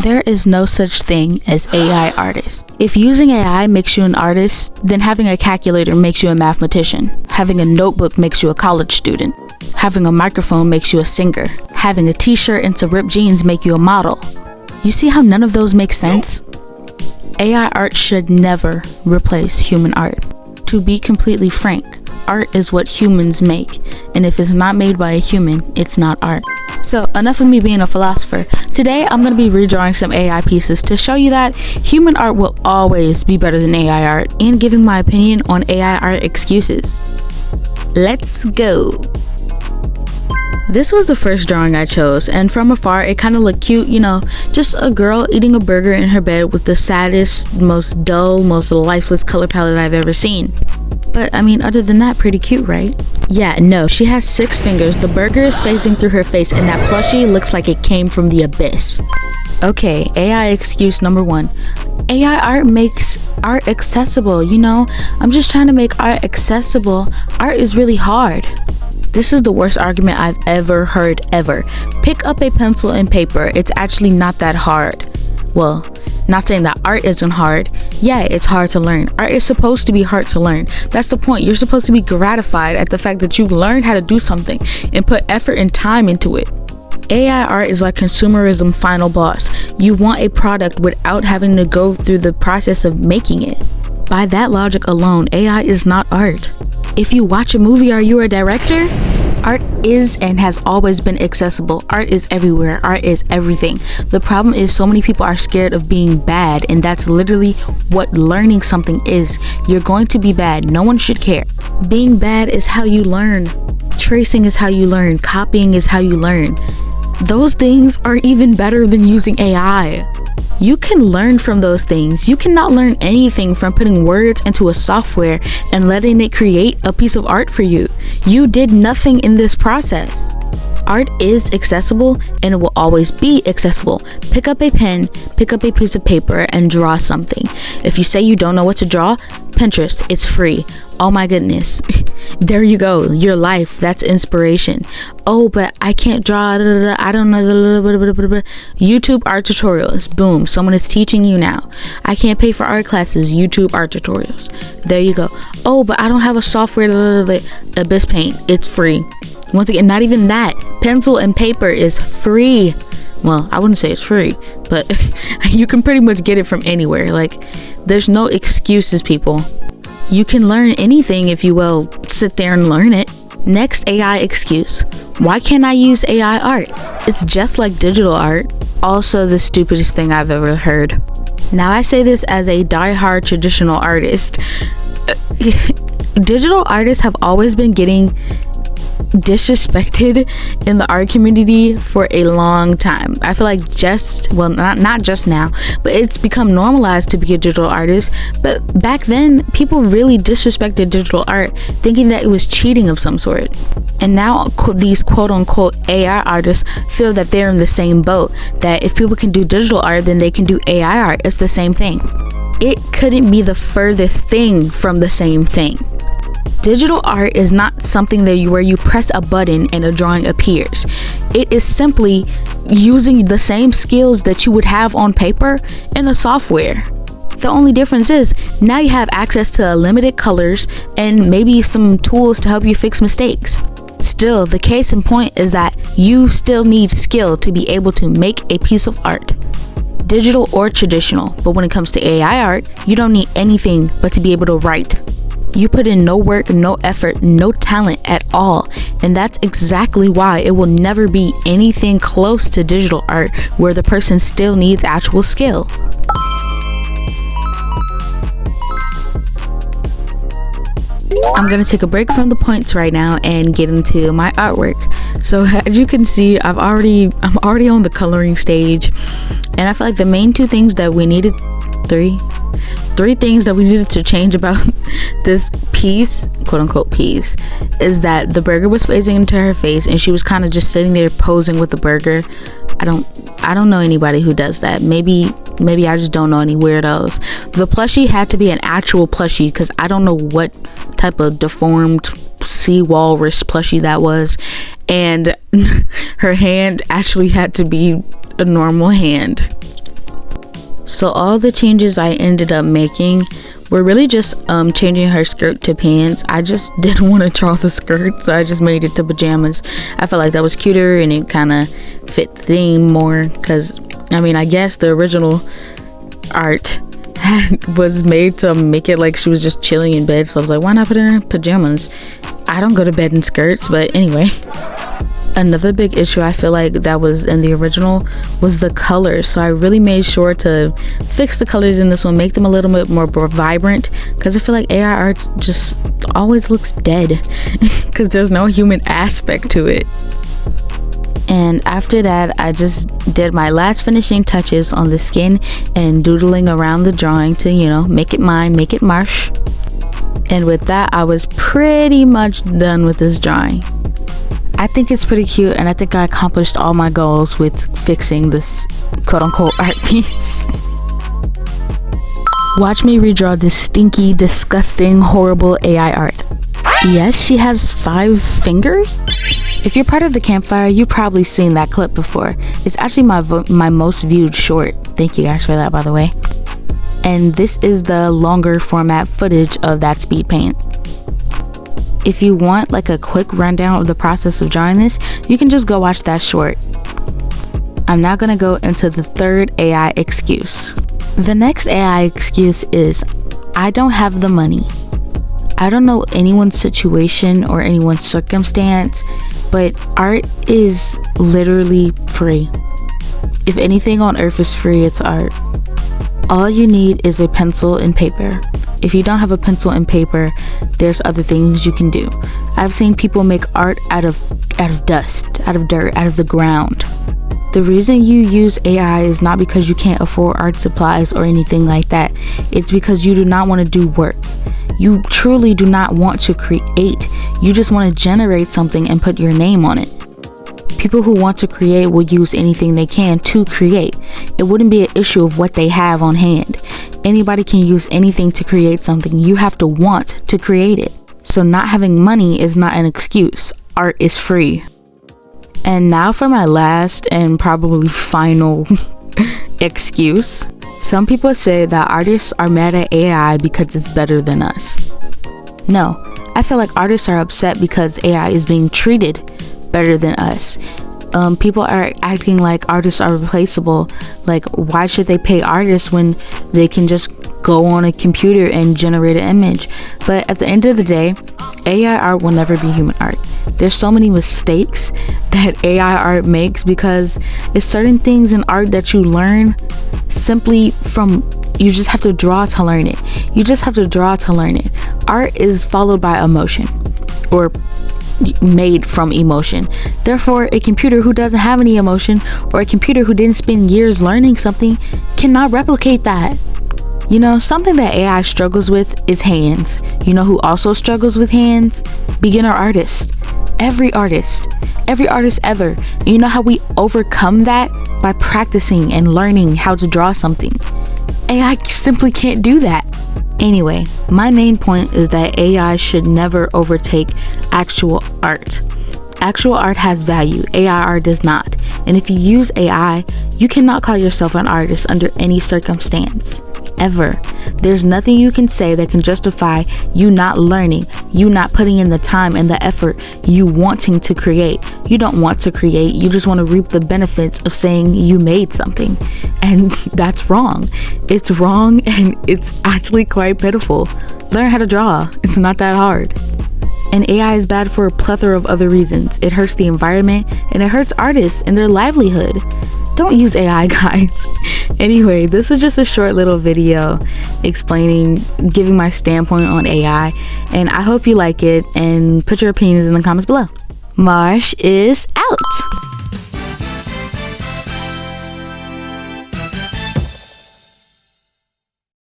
There is no such thing as AI artist. If using AI makes you an artist, then having a calculator makes you a mathematician. Having a notebook makes you a college student. Having a microphone makes you a singer. Having a t-shirt and some ripped jeans make you a model. You see how none of those make sense? AI art should never replace human art. To be completely frank, art is what humans make, and if it's not made by a human, it's not art. So enough of me being a philosopher. Today I'm going to be redrawing some AI pieces to show you that human art will always be better than AI art, and giving my opinion on AI art excuses. Let's go! This was the first drawing I chose, and from afar it kind of looked cute, you know, just a girl eating a burger in her bed with the saddest, most dull, most lifeless color palette I've ever seen. But I mean, other than that, pretty cute, right? Yeah, no, she has 6 fingers, the burger is phasing through her face, and that plushie looks like it came from the abyss. Okay, AI excuse number 1. AI art makes art accessible, you know? I'm just trying to make art accessible. Art is really hard. This is the worst argument I've ever heard, ever. Pick up a pencil and paper. It's actually not that hard. Well, not saying that art isn't hard. Yeah, it's hard to learn. Art is supposed to be hard to learn. That's the point. You're supposed to be gratified at the fact that you've learned how to do something and put effort and time into it. AI art is like consumerism final boss. You want a product without having to go through the process of making it. By that logic alone, AI is not art. If you watch a movie, are you a director? Art is and has always been accessible. Art is everywhere. Art is everything. The problem is so many people are scared of being bad, and that's literally what learning something is. You're going to be bad. No one should care. Being bad is how you learn. Tracing is how you learn. Copying is how you learn. Those things are even better than using AI. You can learn from those things. You cannot learn anything from putting words into a software and letting it create a piece of art for you. You did nothing in this process. Art is accessible and it will always be accessible. Pick up a pen, pick up a piece of paper, and draw something. If you say you don't know what to draw, Pinterest, it's free. Oh my goodness. There you go. Your life, that's inspiration. Oh, but I can't draw. I don't know. YouTube art tutorials. Boom. Someone is teaching you now. I can't pay for art classes. YouTube art tutorials. There you go. Oh, but I don't have a software. Abyss Paint. It's free. Once again, not even that. Pencil and paper is free. Well, I wouldn't say it's free, but you can pretty much get it from anywhere. Like, there's no excuses, people. You can learn anything if you will sit there and learn it. Next AI excuse. Why can't I use AI art? It's just like digital art. Also the stupidest thing I've ever heard. Now I say this as a die-hard traditional artist. Digital artists have always been getting disrespected in the art community for a long time. I feel like not just now, but it's become normalized to be a digital artist. But back then, people really disrespected digital art, thinking that it was cheating of some sort. And now these quote-unquote AI artists feel that they're in the same boat, that if people can do digital art, then they can do AI art. It's the same thing. It couldn't be the furthest thing from the same thing. Digital art is not something where you press a button and a drawing appears. It is simply using the same skills that you would have on paper in a software. The only difference is now you have access to limited colors and maybe some tools to help you fix mistakes. Still, the case in point is that you still need skill to be able to make a piece of art. Digital or traditional, but when it comes to AI art, you don't need anything but to be able to write. You put in no work, no effort, no talent at all, and that's exactly why it will never be anything close to digital art, where the person still needs actual skill. I'm gonna take a break from the points right now and get into my artwork. So as you can see, I'm already on the coloring stage, and I feel like the main three things that we needed to change about this piece, quote unquote piece, is that the burger was phasing into her face and she was kind of just sitting there posing with the burger. I don't know anybody who does that. Maybe I just don't know any weirdos. The plushie had to be an actual plushie, because I don't know what type of deformed sea walrus plushie that was, and her hand actually had to be a normal hand. So all the changes I ended up making were really just changing her skirt to pants. I just didn't want to draw the skirt, so I just made it to pajamas. I felt like that was cuter and it kind of fit the theme more, because I mean, I guess the original art was made to make it like she was just chilling in bed, so I was like, why not put her in pajamas? I don't go to bed in skirts. But anyway, another big issue I feel like that was in the original was the colors. So I really made sure to fix the colors in this one, make them a little bit more vibrant, because I feel like AI art just always looks dead because there's no human aspect to it. And after that, I just did my last finishing touches on the skin and doodling around the drawing to, you know, make it mine, make it marsh. And with that, I was pretty much done with this drawing. I think it's pretty cute, and I think I accomplished all my goals with fixing this quote-unquote art piece. Watch me redraw this stinky, disgusting, horrible AI art. Yes, she has 5 fingers? If you're part of the campfire, you've probably seen that clip before. It's actually my most viewed short. Thank you guys for that, by the way. And this is the longer format footage of that speed paint. If you want like a quick rundown of the process of drawing this, you can just go watch that short. I'm now gonna go into the third AI excuse. The next AI excuse is, I don't have the money. I don't know anyone's situation or anyone's circumstance, but art is literally free. If anything on earth is free, it's art. All you need is a pencil and paper. If you don't have a pencil and paper, there's other things you can do. I've seen people make art out of dust, out of dirt, out of the ground. The reason you use AI is not because you can't afford art supplies or anything like that. It's because you do not want to do work. You truly do not want to create. You just want to generate something and put your name on it. People who want to create will use anything they can to create. It wouldn't be an issue of what they have on hand. Anybody can use anything to create something. You have to want to create it. So not having money is not an excuse. Art is free. And now for my last and probably final excuse. Some people say that artists are mad at AI because it's better than us. No, I feel like artists are upset because AI is being treated better than us. People are acting like artists are replaceable. Like, why should they pay artists when they can just go on a computer and generate an image? But at the end of the day, AI art will never be human art. There's so many mistakes that AI art makes because it's certain things in art that you learn simply from, you just have to draw to learn it. You just have to draw to learn it. Art is followed by emotion, or made from emotion. Therefore, a computer who doesn't have any emotion, or a computer who didn't spend years learning something, cannot replicate that. You know, something that AI struggles with is hands. You know who also struggles with hands? Beginner artists. Every artist ever. And you know how we overcome that? By practicing and learning how to draw something. AI simply can't do that. Anyway, my main point is that AI should never overtake actual art. Actual art has value, AI art does not. And if you use AI, you cannot call yourself an artist under any circumstance. Ever. There's nothing you can say that can justify you not learning, you not putting in the time and the effort, you wanting to create. You don't want to create, you just want to reap the benefits of saying you made something. And that's wrong. It's wrong, and it's actually quite pitiful. Learn how to draw. It's not that hard. And AI is bad for a plethora of other reasons. It hurts the environment, and it hurts artists and their livelihood. Don't use AI, guys. Anyway, this was just a short little video explaining, giving my standpoint on AI, and I hope you like it, and put your opinions in the comments below. Marsh is out.